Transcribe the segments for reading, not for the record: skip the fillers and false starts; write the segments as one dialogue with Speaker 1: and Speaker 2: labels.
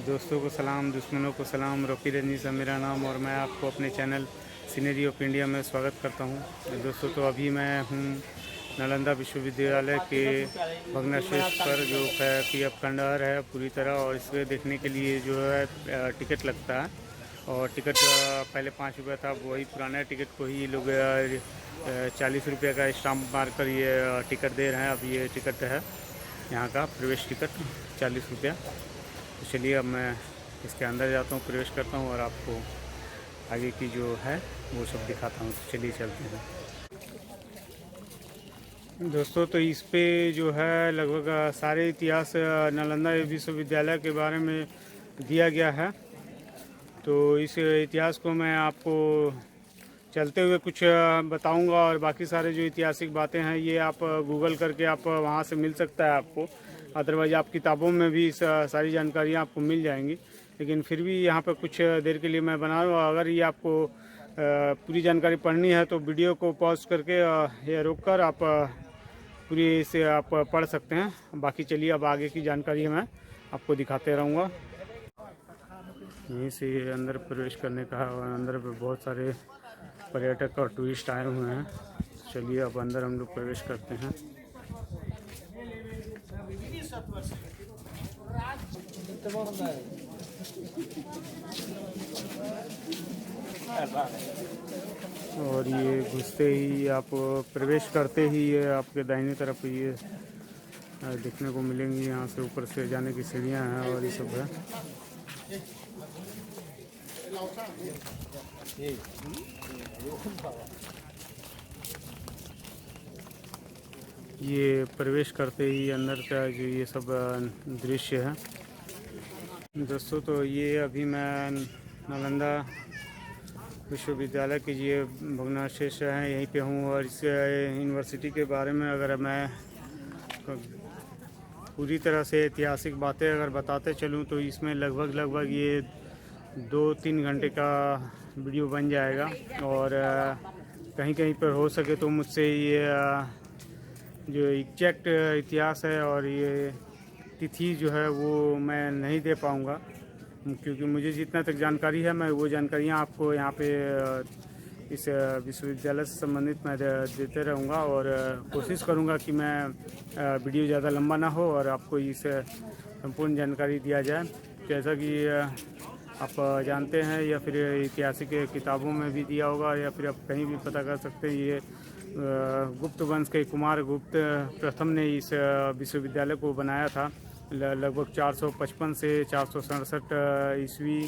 Speaker 1: दोस्तों को सलाम, दुश्मनों को सलाम। रफ़ी रजनीश है मेरा नाम और मैं आपको अपने चैनल सीनरी ऑफ इंडिया में स्वागत करता हूं। दोस्तों तो अभी मैं हूं नालंदा विश्वविद्यालय के भग्नावशेष पर, जो पीएफ खंडहर है पूरी तरह। और इसे देखने के लिए जो है टिकट लगता है। और टिकट पहले 5 रुपये था, वही पुराना टिकट को ही लोग 40 रुपये का स्टाम्प मार कर ये टिकट दे रहे हैं। अब ये टिकट है यहाँ का प्रवेश टिकट 40 रुपया। तो चलिए अब मैं इसके अंदर जाता हूँ, प्रवेश करता हूँ और आपको आगे की जो है वो सब दिखाता हूँ। तो चलिए चलते हैं दोस्तों। तो इस पे जो है लगभग सारे इतिहास नालंदा विश्वविद्यालय के बारे में दिया गया है। तो इस इतिहास को मैं आपको चलते हुए कुछ बताऊंगा, और बाकी सारे जो ऐतिहासिक बातें हैं ये आप गूगल करके आप वहाँ से मिल सकता है आपको। अदरवाइज आप किताबों में भी सारी जानकारियाँ आपको मिल जाएंगी। लेकिन फिर भी यहाँ पर कुछ देर के लिए मैं बना रहा हूँ। अगर ये आपको पूरी जानकारी पढ़नी है तो वीडियो को पॉज करके या रोक कर आप पूरी इसे आप पढ़ सकते हैं। बाकी चलिए अब आगे की जानकारी मैं आपको दिखाते रहूँगा। यहीं से अंदर प्रवेश करने का, और अंदर बहुत सारे पर्यटक और टूरिस्ट आए हुए हैं। चलिए अब अंदर हम लोग प्रवेश करते हैं। और ये घुसते ही आप प्रवेश करते ही ये आपके दाहिनी तरफ ये देखने को मिलेंगी। यहाँ से ऊपर से जाने की सीढ़ियाँ हैं और ये सब है। ये प्रवेश करते ही अंदर का जो ये सब दृश्य है दोस्तों। तो ये अभी मैं नालंदा विश्वविद्यालय के ये भग्नावशेष हैं यहीं पे हूँ। और इस यूनिवर्सिटी के बारे में अगर मैं पूरी तरह से ऐतिहासिक बातें अगर बताते चलूँ तो इसमें लगभग ये 2-3 घंटे का वीडियो बन जाएगा। और कहीं कहीं पर हो सके तो मुझसे ये जो एग्जैक्ट इतिहास है और ये तिथि जो है वो मैं नहीं दे पाऊँगा, क्योंकि मुझे जितना तक जानकारी है मैं वो जानकारियाँ आपको यहाँ पे इस विश्वविद्यालय से संबंधित मैं देते रहूँगा। और कोशिश करूँगा कि मैं वीडियो ज़्यादा लंबा ना हो और आपको इस संपूर्ण जानकारी दिया जाए। जैसा कि आप जानते हैं या फिर ऐतिहासिक किताबों में भी दिया होगा या फिर आप कहीं भी पता कर सकते हैं। ये गुप्त वंश के कुमार गुप्त प्रथम ने इस विश्वविद्यालय को बनाया था लगभग 455 से 467 ईस्वी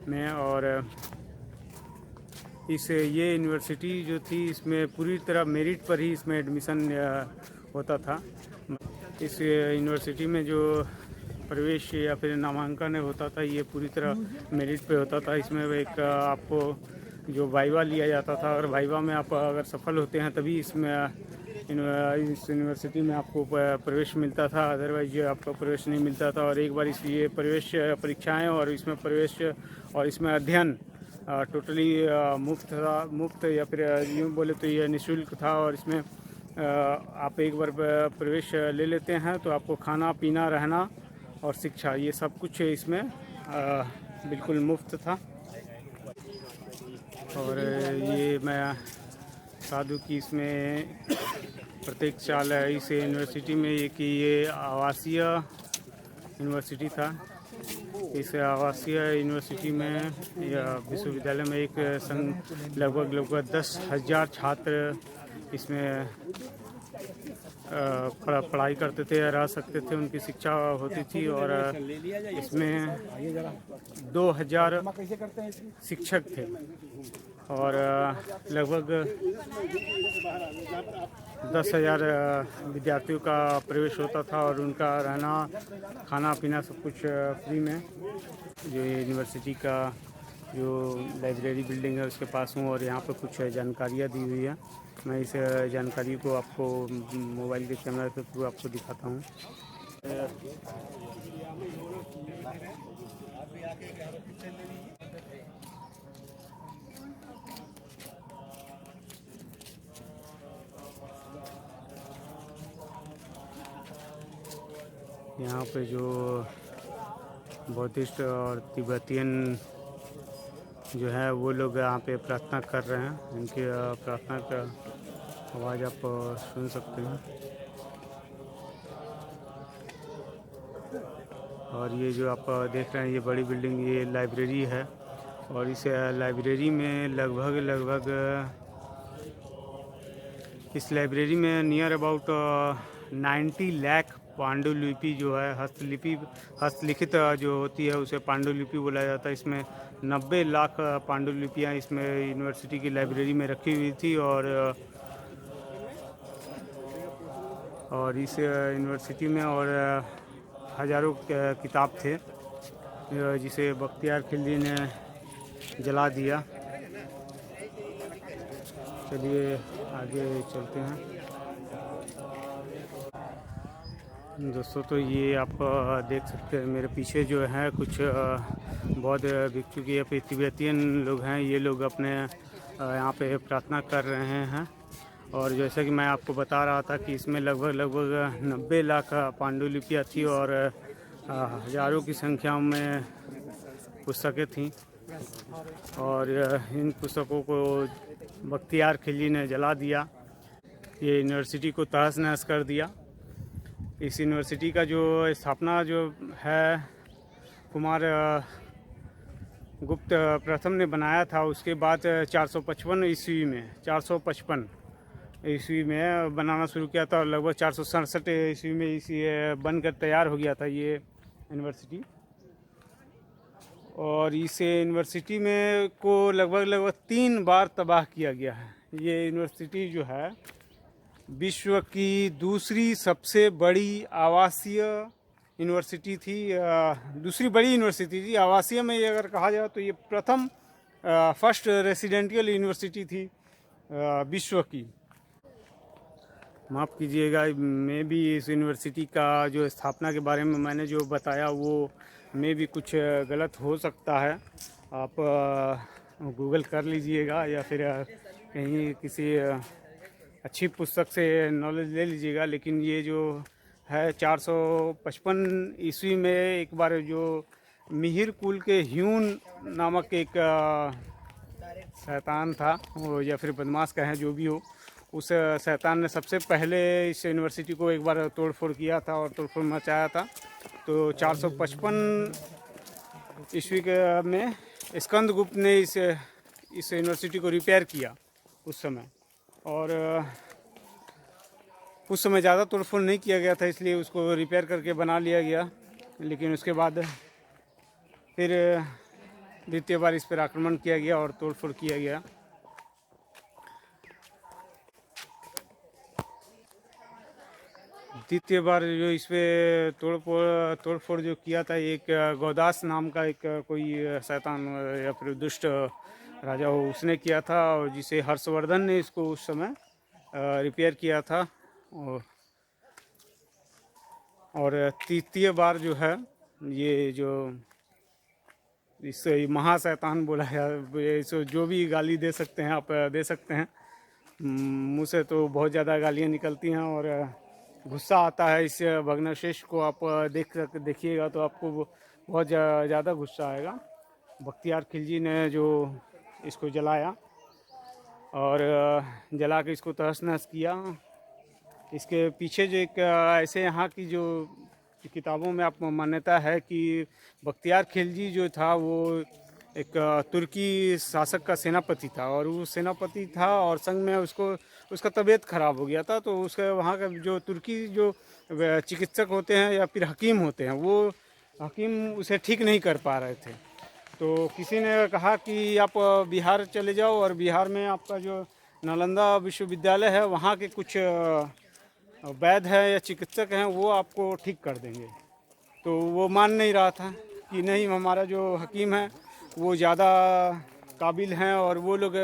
Speaker 1: में। और ये यूनिवर्सिटी जो थी इसमें पूरी तरह मेरिट पर ही इसमें एडमिशन होता था। इस यूनिवर्सिटी में जो प्रवेश या फिर नामांकन होता था ये पूरी तरह मेरिट पे होता था। इसमें एक आपको जो वाइवा लिया जाता था, और वाइवा में आप अगर सफल होते हैं तभी इसमें इस यूनिवर्सिटी में आपको प्रवेश मिलता था, अदरवाइज आपको प्रवेश नहीं मिलता था। और एक बार इस ये प्रवेश परीक्षाएं और इसमें प्रवेश और इसमें अध्ययन टोटली मुफ्त या फिर यूँ बोले तो ये निःशुल्क था। और इसमें आप एक बार प्रवेश ले लेते हैं तो आपको खाना पीना रहना और शिक्षा ये सब कुछ इसमें बिल्कुल मुफ्त था। और ये मैं साधु की इसमें प्रत्येक साल इस यूनिवर्सिटी में ये आवासीय यूनिवर्सिटी था। इस आवासीय यूनिवर्सिटी में या विश्वविद्यालय में एक संग लगभग 10,000 छात्र इसमें पढ़ाई करते थे, रह सकते थे, उनकी शिक्षा होती थी। और इसमें 2,000 शिक्षक थे और लगभग 10,000 विद्यार्थियों का प्रवेश होता था और उनका रहना खाना पीना सब कुछ फ्री में। जो यूनिवर्सिटी का जो लाइब्रेरी बिल्डिंग है उसके पास हूँ और यहाँ पर कुछ जानकारियाँ दी हुई है। मैं इस जानकारी को आपको मोबाइल के कैमरा के थ्रू आपको दिखाता हूँ। यहाँ पे जो बुद्धिस्ट और तिब्बतियन जो है वो लोग यहाँ पे प्रार्थना कर रहे हैं। इनकी प्रार्थना का आवाज़ आप सुन सकते हैं। और ये जो आप देख रहे हैं ये बड़ी बिल्डिंग, ये लाइब्रेरी है। और इस लाइब्रेरी में लगभग इस लाइब्रेरी में नियर अबाउट 90 लाख पांडुलिपि जो है हस्तलिखित जो होती है उसे पांडुलिपि बोला जाता है। इसमें 90 लाख पांडुलिपियाँ इसमें यूनिवर्सिटी की लाइब्रेरी में रखी हुई थी। और इस यूनिवर्सिटी में और हज़ारों किताब थे जिसे बख्तियार खिलजी ने जला दिया। चलिए आगे चलते हैं दोस्तों। तो ये आप देख सकते हैं मेरे पीछे जो है कुछ बौद्ध भिक्षु की या फिर तिब्बतियन लोग हैं। ये लोग अपने यहाँ पे प्रार्थना कर रहे हैं। और जैसा कि मैं आपको बता रहा था कि इसमें लगभग 90 लाख पांडुलिपियाँ थी और हज़ारों की संख्या में पुस्तकें थीं। और इन पुस्तकों को बख्तियार खिलजी ने जला दिया। ये यूनिवर्सिटी को तहस नहस कर दिया। इस यूनिवर्सिटी का जो स्थापना जो है कुमार गुप्त प्रथम ने बनाया था। उसके बाद 455 ईस्वी में बनाना शुरू किया था और लगभग 467 ईस्वी में इसी बनकर तैयार हो गया था ये यूनिवर्सिटी। और इस यूनिवर्सिटी में को लगभग 3 बार तबाह किया गया है। ये यूनिवर्सिटी जो है विश्व की दूसरी सबसे बड़ी आवासीय यूनिवर्सिटी थी। दूसरी बड़ी यूनिवर्सिटी थी आवासीय में। ये अगर कहा जाए तो ये प्रथम फर्स्ट रेसिडेंशियल यूनिवर्सिटी थी विश्व की। माफ़ कीजिएगा, मैं भी इस यूनिवर्सिटी का जो स्थापना के बारे में मैंने जो बताया वो में भी कुछ गलत हो सकता है। आप गूगल कर लीजिएगा या फिर कहीं किसी अच्छी पुस्तक से नॉलेज ले लीजिएगा। लेकिन ये जो है 455 ईस्वी में एक बार जो मिहिर कुल के ह्यून नामक एक शैतान था वो या फिर बदमाश कहें जो भी हो, उस शैतान ने सबसे पहले इस यूनिवर्सिटी को एक बार तोड़फोड़ किया था और तोड़फोड़ मचाया था। तो 455 ईस्वी के में स्कंदगुप्त ने इस यूनिवर्सिटी को रिपेयर किया उस समय। और उस समय ज़्यादा तोड़फोड़ नहीं किया गया था, इसलिए उसको रिपेयर करके बना लिया गया। लेकिन उसके बाद फिर द्वितीय बार इस पर आक्रमण किया गया और तोड़फोड़ किया गया। द्वितीय बार जो इस पर तोड़फोड़ जो किया था एक गौदास नाम का एक कोई शैतान या फिर दुष्ट राजा हो उसने किया था, और जिसे हर्षवर्धन ने इसको उस समय रिपेयर किया था। और तृतीय बार जो है ये जो इस महाशैतान बोला है, इसको जो भी गाली दे सकते हैं आप दे सकते हैं। मुँह से तो बहुत ज़्यादा गालियाँ निकलती हैं और गुस्सा आता है। इस भग्नावशेष को आप देखिएगा तो आपको बहुत ज़्यादा गुस्सा आएगा। बख्तियार खिलजी ने जो इसको जलाया और जला के इसको तहस नहस किया। इसके पीछे जो एक ऐसे यहाँ की जो किताबों में आप मान्यता है कि बख्तियार खिलजी जो था वो एक तुर्की शासक का सेनापति था। और वो सेनापति था और संग में उसका तबीयत ख़राब हो गया था। तो उसका वहाँ का जो तुर्की जो चिकित्सक होते हैं या फिर हकीम होते हैं, वो हकीम उसे ठीक नहीं कर पा रहे थे। तो किसी ने कहा कि आप बिहार चले जाओ और बिहार में आपका जो नालंदा विश्वविद्यालय है वहाँ के कुछ वैद्य है या चिकित्सक हैं वो आपको ठीक कर देंगे। तो वो मान नहीं रहा था कि नहीं, हमारा जो हकीम है वो ज़्यादा काबिल हैं और वो लोग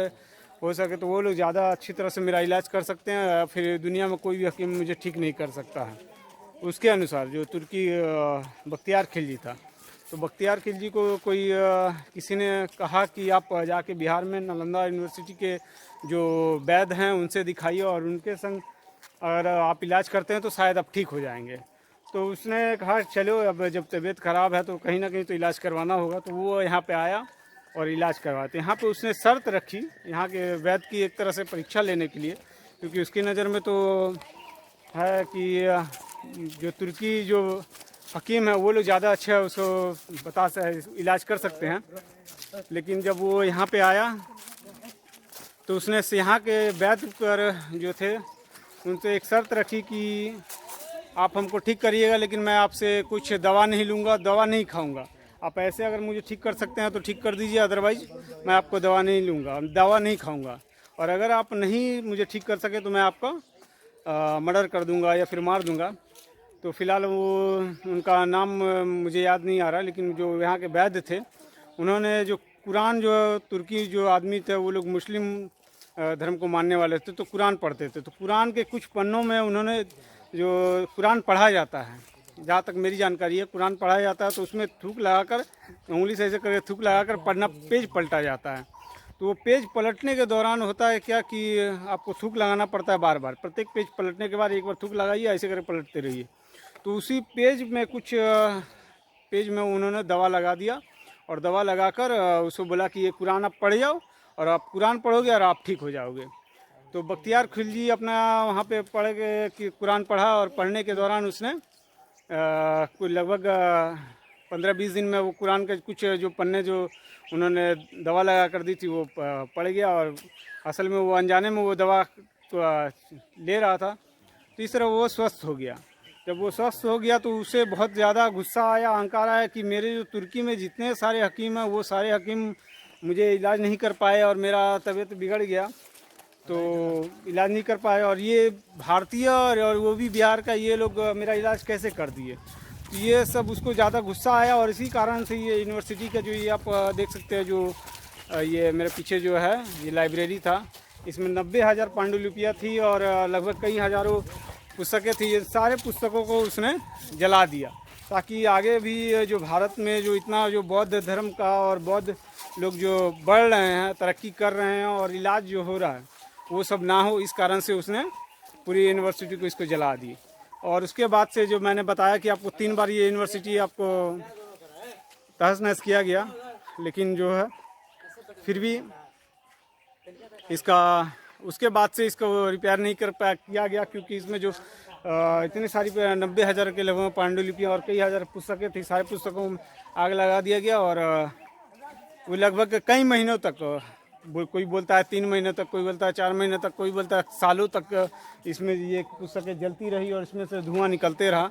Speaker 1: हो सके तो वो लोग ज़्यादा अच्छी तरह से मेरा इलाज कर सकते हैं, फिर दुनिया में कोई भी हकीम मुझे ठीक नहीं कर सकता है। उसके अनुसार जो तुर्की बख्तियार खिलजी था, तो बख्तियार खिलजी को कोई किसी ने कहा कि आप जाके बिहार में नालंदा यूनिवर्सिटी के जो वैद्य हैं उनसे दिखाइए और उनके संग अगर आप इलाज करते हैं तो शायद आप ठीक हो जाएंगे। तो उसने कहा चलो अब जब तबीयत ख़राब है तो कहीं ना कहीं तो इलाज करवाना होगा, तो वो यहाँ पे आया और इलाज करवाते। यहाँ पे उसने शर्त रखी यहाँ के वैद्य की एक तरह से परीक्षा लेने के लिए, क्योंकि उसकी नज़र में तो है कि जो तुर्की जो हकीम है वो लोग ज़्यादा अच्छा है, उसको इलाज कर सकते हैं। लेकिन जब वो यहाँ पे आया तो उसने यहाँ के वैद्य पर जो थे उनसे एक शर्त रखी कि आप हमको ठीक करिएगा, लेकिन मैं आपसे कुछ दवा नहीं लूँगा, दवा नहीं खाऊँगा। आप ऐसे अगर मुझे ठीक कर सकते हैं तो ठीक कर दीजिए, अदरवाइज़ मैं आपको दवा नहीं लूँगा, दवा नहीं खाऊँगा। और अगर आप नहीं मुझे ठीक कर सके तो मैं आपका मर्डर कर दूँगा या फिर मार दूँगा। तो फ़िलहाल वो उनका नाम मुझे याद नहीं आ रहा, लेकिन जो यहाँ के वैद्य थे उन्होंने जो कुरान, जो तुर्की जो आदमी थे वो लोग मुस्लिम धर्म को मानने वाले थे, तो कुरान पढ़ते थे। तो कुरान के कुछ पन्नों में उन्होंने जो कुरान पढ़ा जाता है, जहाँ तक मेरी जानकारी है कुरान पढ़ा जाता है, तो उसमें थूक लगाकर उंगली से ऐसे करके थूक लगाकर पढ़ना, पेज पलटा जाता है। तो वो पेज पलटने के दौरान होता है क्या कि आपको थूक लगाना पड़ता है बार बार, प्रत्येक पेज पलटने के बाद एक बार थूक लगाइए, ऐसे करके पलटते रहिए। तो उसी पेज में कुछ पेज में उन्होंने दवा लगा दिया और दवा लगाकर उसको बोला कि ये कुरान आप पढ़ जाओ और आप कुरान पढ़ोगे और आप ठीक हो जाओगे। तो बख्तियार खिलजी अपना वहाँ पे पढ़ के कि कुरान पढ़ा, और पढ़ने के दौरान उसने कोई लगभग 15-20 दिन में वो कुरान के कुछ जो पन्ने जो उन्होंने दवा लगा कर दी थी वो पड़ गया, और असल में वो अनजाने में वो दवा ले रहा था। तो इस तरह वो स्वस्थ हो गया। जब वो स्वस्थ हो गया तो उसे बहुत ज़्यादा गुस्सा आया, अहंकार आया कि मेरे जो तुर्की में जितने सारे हकीम हैं वो सारे हकीम मुझे इलाज नहीं कर पाए और मेरा तबीयत बिगड़ गया, तो इलाज नहीं कर पाए, और ये भारतीय और वो भी बिहार का, ये लोग मेरा इलाज कैसे कर दिए। तो ये सब उसको ज़्यादा गुस्सा आया, और इसी कारण से ये यूनिवर्सिटी का जो ये आप देख सकते हैं, जो ये मेरे पीछे जो है ये लाइब्रेरी था, इसमें 90,000 पांडुलिपियाँ थी और लगभग कई हज़ारों पुस्तकें थी। ये सारे पुस्तकों को उसने जला दिया, ताकि आगे भी जो भारत में जो इतना जो बौद्ध धर्म का और बौद्ध लोग जो बढ़ रहे हैं, तरक्की कर रहे हैं और इलाज जो हो रहा है वो सब ना हो, इस कारण से उसने पूरी यूनिवर्सिटी को इसको जला दी। और उसके बाद से जो मैंने बताया कि आपको 3 बार ये यूनिवर्सिटी आपको तहस नहस किया गया, लेकिन जो है फिर भी इसका उसके बाद से इसको रिपेयर नहीं किया गया, क्योंकि इसमें जो इतनी सारी 90,000 के लगभग पांडुलिपियाँ और कई हज़ार पुस्तकें थी, सारे पुस्तकों में आग लगा दिया गया। और वो लगभग कई महीनों तक, कोई बोलता है 3 महीने तक, कोई बोलता है 4 महीने तक, कोई बोलता है सालों तक इसमें ये पुस्तकें जलती रही और इसमें से धुआं निकलते रहा।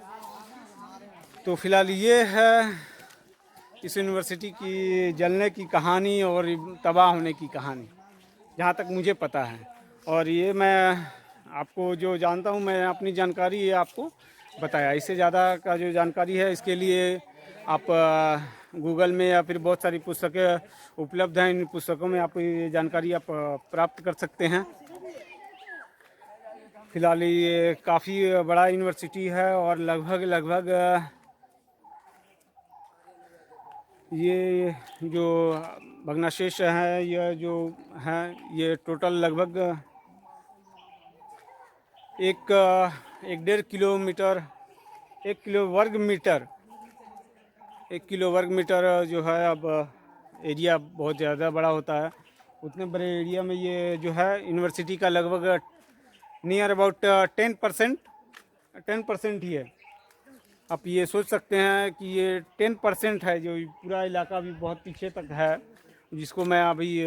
Speaker 1: तो फिलहाल ये है इस यूनिवर्सिटी की जलने की कहानी और तबाह होने की कहानी, जहाँ तक मुझे पता है। और ये मैं आपको जो जानता हूँ, मैं अपनी जानकारी ये आपको बताया। इससे ज़्यादा का जो जानकारी है इसके लिए आप गूगल में या फिर बहुत सारी पुस्तकें उपलब्ध हैं, इन पुस्तकों में आप ये जानकारी आप प्राप्त कर सकते हैं। फिलहाल ये काफ़ी बड़ा यूनिवर्सिटी है और लगभग ये जो भग्नाशेष है, ये जो है ये टोटल लगभग 1.5 किलोमीटर 1 किलो वर्ग मीटर जो है, अब एरिया बहुत ज़्यादा बड़ा होता है। उतने बड़े एरिया में ये जो है यूनिवर्सिटी का लगभग नियर अबाउट 10% ही है। आप ये सोच सकते हैं कि ये 10% है, जो पूरा इलाका भी बहुत पीछे तक है, जिसको मैं अभी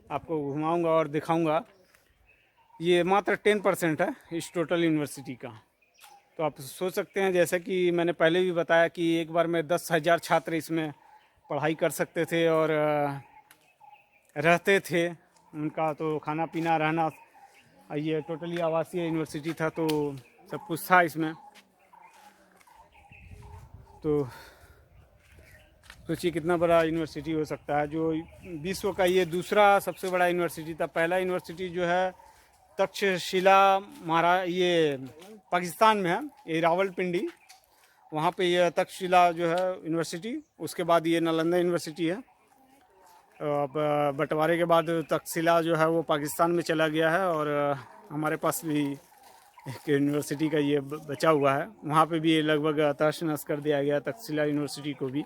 Speaker 1: आपको घुमाऊंगा और दिखाऊंगा। ये मात्र 10% है इस टोटल यूनिवर्सिटी का। तो आप सोच सकते हैं, जैसे कि मैंने पहले भी बताया कि एक बार में 10,000 छात्र इसमें पढ़ाई कर सकते थे और रहते थे। उनका तो खाना पीना रहना, ये टोटली आवासीय यूनिवर्सिटी था, तो सब कुछ था इसमें। तो सोचिए कितना बड़ा यूनिवर्सिटी हो सकता है। जो विश्व का ये दूसरा सबसे बड़ा यूनिवर्सिटी था। पहला यूनिवर्सिटी जो है तक्षशिला ये पाकिस्तान में है, ये रावलपिंडी, वहाँ पे ये तक्षशिला जो है यूनिवर्सिटी। उसके बाद ये नालंदा यूनिवर्सिटी है। अब बंटवारे के बाद तक्षशिला जो है वो पाकिस्तान में चला गया है और हमारे पास भी एक यूनिवर्सिटी का ये बचा हुआ है, वहाँ पे भी लगभग तहस नहस कर दिया गया, तक्षशिला यूनिवर्सिटी को भी।